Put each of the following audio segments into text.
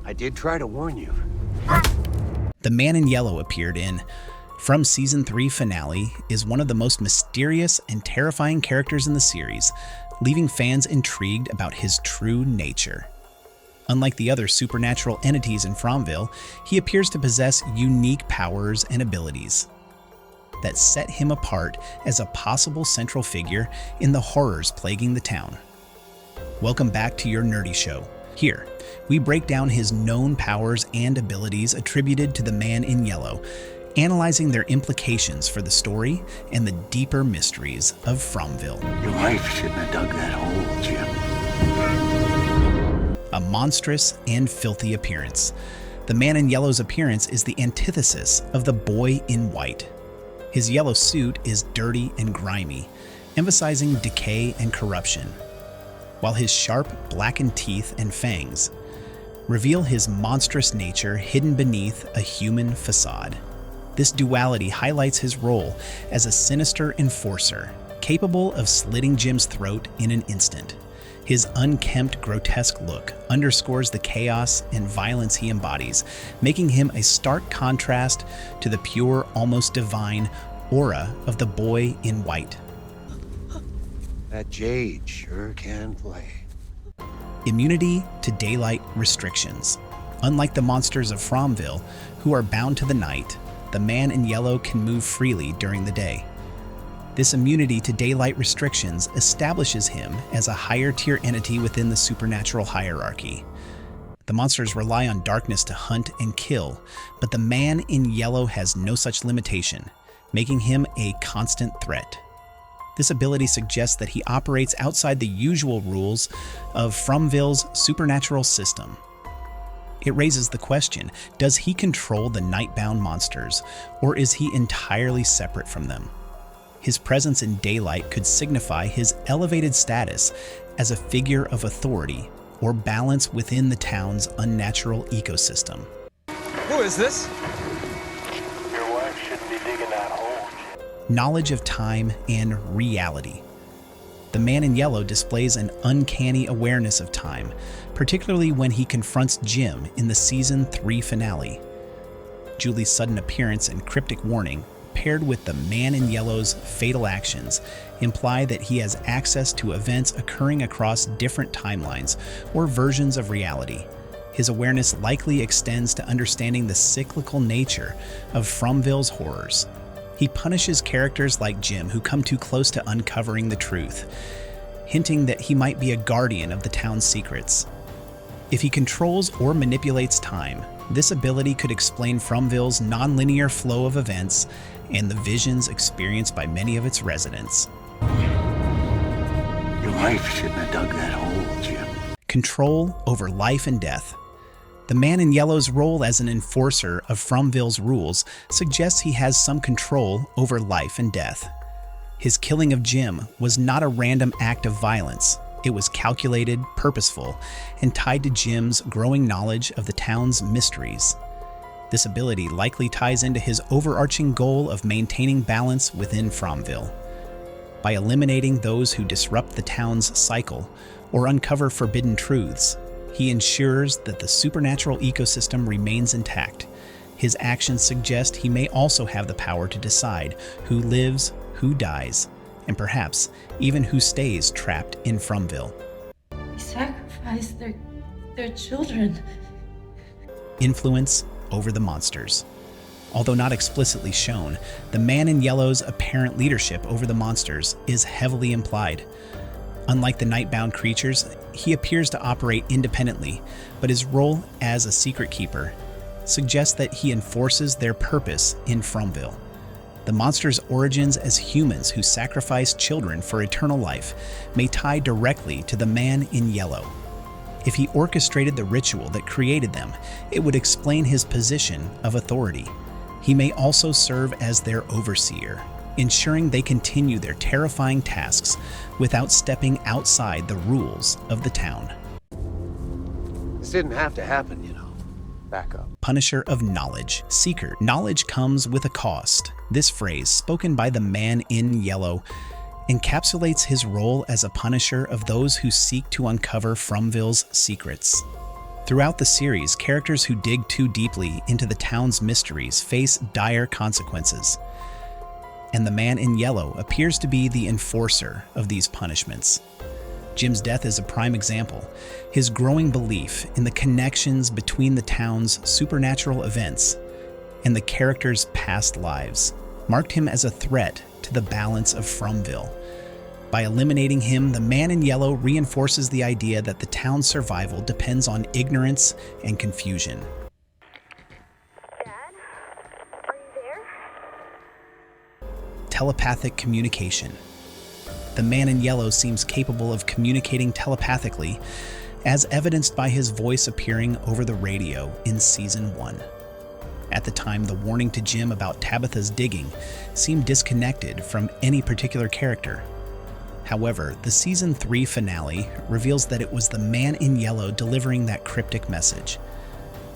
I did try to warn you. The Man in Yellow appeared in From Season 3 finale is one of the most mysterious and terrifying characters in the series, leaving fans intrigued about his true nature. Unlike the other supernatural entities in Fromville, he appears to possess unique powers and abilities that set him apart as a possible central figure in the horrors plaguing the town. Welcome back to your nerdy show. Here, we break down his known powers and abilities attributed to the Man in Yellow, analyzing their implications for the story and the deeper mysteries of Fromville. Your wife shouldn't have dug that hole, Jim. A monstrous and filthy appearance. The Man in Yellow's appearance is the antithesis of the Boy in White. His yellow suit is dirty and grimy, emphasizing decay and corruption, while his sharp, blackened teeth and fangs reveal his monstrous nature hidden beneath a human facade. This duality highlights his role as a sinister enforcer, capable of slitting Jim's throat in an instant. His unkempt, grotesque look underscores the chaos and violence he embodies, making him a stark contrast to the pure, almost divine aura of the Boy in White. That jade sure can play. Immunity to daylight restrictions. Unlike the monsters of Fromville, who are bound to the night, the Man in Yellow can move freely during the day. This immunity to daylight restrictions establishes him as a higher-tier entity within the supernatural hierarchy. The monsters rely on darkness to hunt and kill, but the Man in Yellow has no such limitation, making him a constant threat. This ability suggests that he operates outside the usual rules of Fromville's supernatural system. It raises the question, does he control the nightbound monsters, or is he entirely separate from them? His presence in daylight could signify his elevated status as a figure of authority or balance within the town's unnatural ecosystem. Who is this? Your wife shouldn't be digging that hole, Jim. Knowledge of time and reality. The Man in Yellow displays an uncanny awareness of time, particularly when he confronts Jim in the Season 3 finale. Julie's sudden appearance and cryptic warning, paired with the Man in Yellow's fatal actions, imply that he has access to events occurring across different timelines or versions of reality. His awareness likely extends to understanding the cyclical nature of Fromville's horrors. He punishes characters like Jim who come too close to uncovering the truth, hinting that he might be a guardian of the town's secrets. If he controls or manipulates time, this ability could explain Fromville's nonlinear flow of events and the visions experienced by many of its residents. Your wife shouldn't have dug that hole, Jim. Control over life and death. The Man in Yellow's role as an enforcer of Fromville's rules suggests he has some control over life and death. His killing of Jim was not a random act of violence. It was calculated, purposeful, and tied to Jim's growing knowledge of the town's mysteries. This ability likely ties into his overarching goal of maintaining balance within Fromville. By eliminating those who disrupt the town's cycle or uncover forbidden truths, he ensures that the supernatural ecosystem remains intact. His actions suggest he may also have the power to decide who lives, who dies, and perhaps even who stays trapped in Fromville. They sacrificed their children. Influence over the monsters. Although not explicitly shown, the Man in Yellow's apparent leadership over the monsters is heavily implied. Unlike the nightbound creatures, he appears to operate independently, but his role as a secret keeper suggests that he enforces their purpose in Fromville. The monsters' origins as humans who sacrifice children for eternal life may tie directly to the Man in Yellow. If he orchestrated the ritual that created them, it would explain his position of authority. He may also serve as their overseer, ensuring they continue their terrifying tasks without stepping outside the rules of the town. This didn't have to happen, you know. Back up. Punisher of knowledge. Seeker. Knowledge comes with a cost. This phrase, spoken by the Man in Yellow, encapsulates his role as a punisher of those who seek to uncover Fromville's secrets. Throughout the series, characters who dig too deeply into the town's mysteries face dire consequences. And the man in yellow appears to be the enforcer of these punishments. Jim's death is a prime example. His growing belief in the connections between the town's supernatural events and the characters' past lives marked him as a threat to the balance of Fromville. By eliminating him, the man in yellow reinforces the idea that the town's survival depends on ignorance and confusion. Dad? Are you there? Telepathic communication. The man in yellow seems capable of communicating telepathically, as evidenced by his voice appearing over the radio in Season 1. At the time, the warning to Jim about Tabitha's digging seemed disconnected from any particular character. However, the Season 3 finale reveals that it was the man in yellow delivering that cryptic message.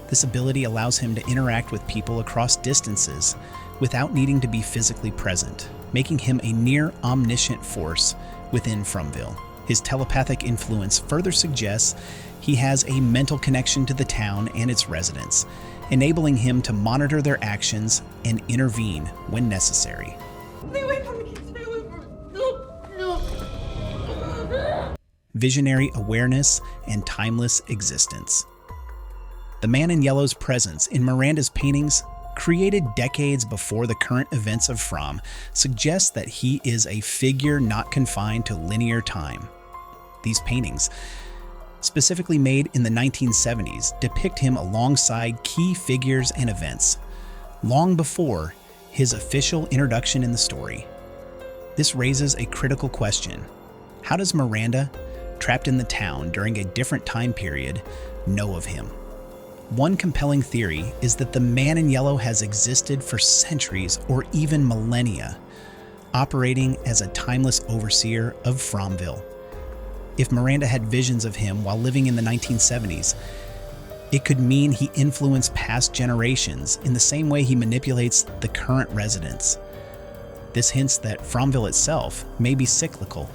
This ability allows him to interact with people across distances without needing to be physically present, making him a near omniscient force within Fromville. His telepathic influence further suggests he has a mental connection to the town and its residents, enabling him to monitor their actions and intervene when necessary. Stay away from me. Stay away from me. No. Visionary awareness and timeless existence. The man in yellow's presence in Miranda's paintings, created decades before the current events of From, suggests that he is a figure not confined to linear time. These paintings, specifically made in the 1970s, depict him alongside key figures and events, long before his official introduction in the story. This raises a critical question. How does Miranda, trapped in the town during a different time period, know of him? One compelling theory is that the man in yellow has existed for centuries or even millennia, operating as a timeless overseer of Fromville. If Miranda had visions of him while living in the 1970s, it could mean he influenced past generations in the same way he manipulates the current residents. This hints that Fromville itself may be cyclical,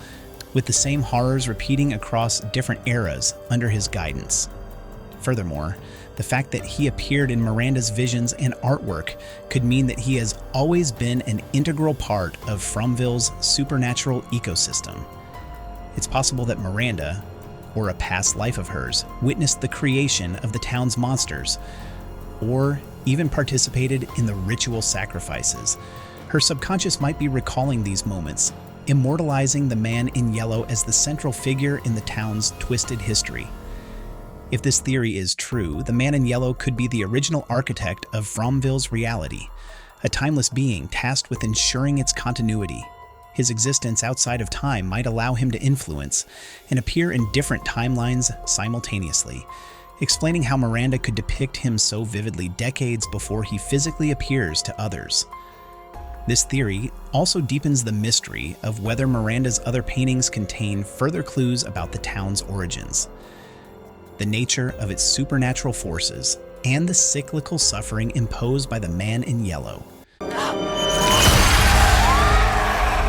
with the same horrors repeating across different eras under his guidance. Furthermore, the fact that he appeared in Miranda's visions and artwork could mean that he has always been an integral part of Fromville's supernatural ecosystem. It's possible that Miranda, or a past life of hers, witnessed the creation of the town's monsters, or even participated in the ritual sacrifices. Her subconscious might be recalling these moments, immortalizing the man in yellow as the central figure in the town's twisted history. If this theory is true, the man in yellow could be the original architect of Fromville's reality, a timeless being tasked with ensuring its continuity. His existence outside of time might allow him to influence and appear in different timelines simultaneously, explaining how Miranda could depict him so vividly decades before he physically appears to others. This theory also deepens the mystery of whether Miranda's other paintings contain further clues about the town's origins, the nature of its supernatural forces, and the cyclical suffering imposed by the man in yellow.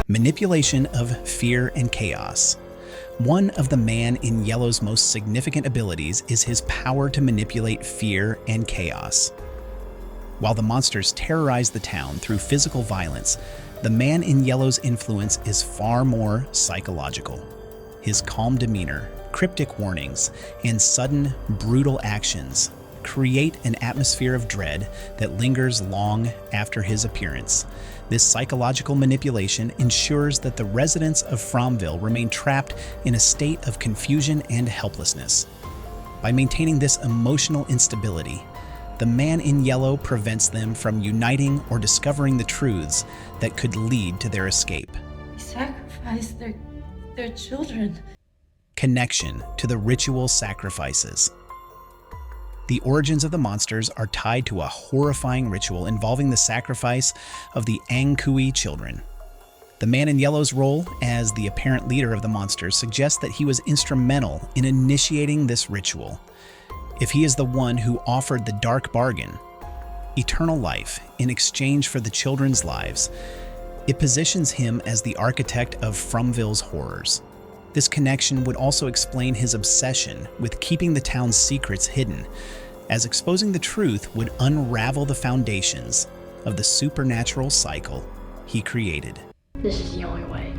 Manipulation of fear and chaos. One of the man in yellow's most significant abilities is his power to manipulate fear and chaos. While the monsters terrorize the town through physical violence, the man in yellow's influence is far more psychological. His calm demeanor, cryptic warnings, and sudden, brutal actions create an atmosphere of dread that lingers long after his appearance. This psychological manipulation ensures that the residents of Fromville remain trapped in a state of confusion and helplessness. By maintaining this emotional instability, the man in yellow prevents them from uniting or discovering the truths that could lead to their escape. They sacrificed their children. Connection to the ritual sacrifices. The origins of the monsters are tied to a horrifying ritual involving the sacrifice of the Angkui children. The man in yellow's role as the apparent leader of the monsters suggests that he was instrumental in initiating this ritual. If he is the one who offered the dark bargain, eternal life, in exchange for the children's lives, it positions him as the architect of Fromville's horrors. This connection would also explain his obsession with keeping the town's secrets hidden, as exposing the truth would unravel the foundations of the supernatural cycle he created. This is the only way.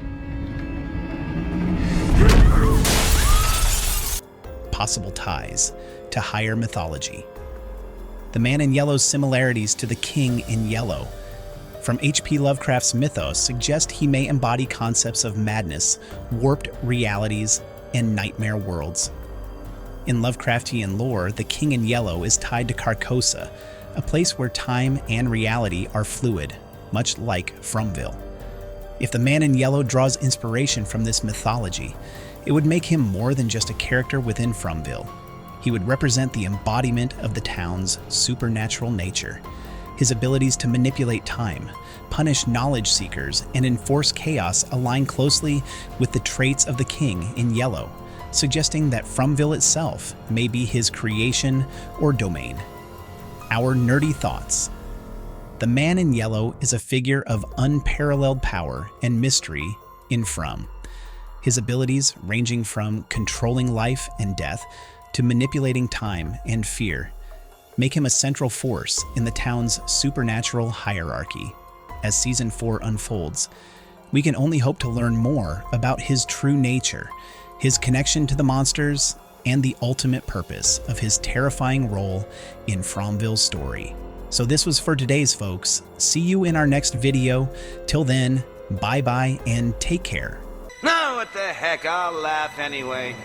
Possible ties to higher mythology. The Man in Yellow's similarities to the King in Yellow from H.P. Lovecraft's mythos suggest he may embody concepts of madness, warped realities, and nightmare worlds. In Lovecraftian lore, the King in Yellow is tied to Carcosa, a place where time and reality are fluid, much like Fromville. If the Man in Yellow draws inspiration from this mythology, it would make him more than just a character within Fromville. He would represent the embodiment of the town's supernatural nature. His abilities to manipulate time, punish knowledge seekers, and enforce chaos align closely with the traits of the King in Yellow, suggesting that Fromville itself may be his creation or domain. Our nerdy thoughts. The Man in Yellow is a figure of unparalleled power and mystery in From. His abilities, ranging from controlling life and death to manipulating time and fear, make him a central force in the town's supernatural hierarchy. As Season 4 unfolds, we can only hope to learn more about his true nature, his connection to the monsters, and the ultimate purpose of his terrifying role in Fromville's story. So this was for today's folks. See you in our next video. Till then, bye-bye and take care. No, what the heck, I'll laugh anyway.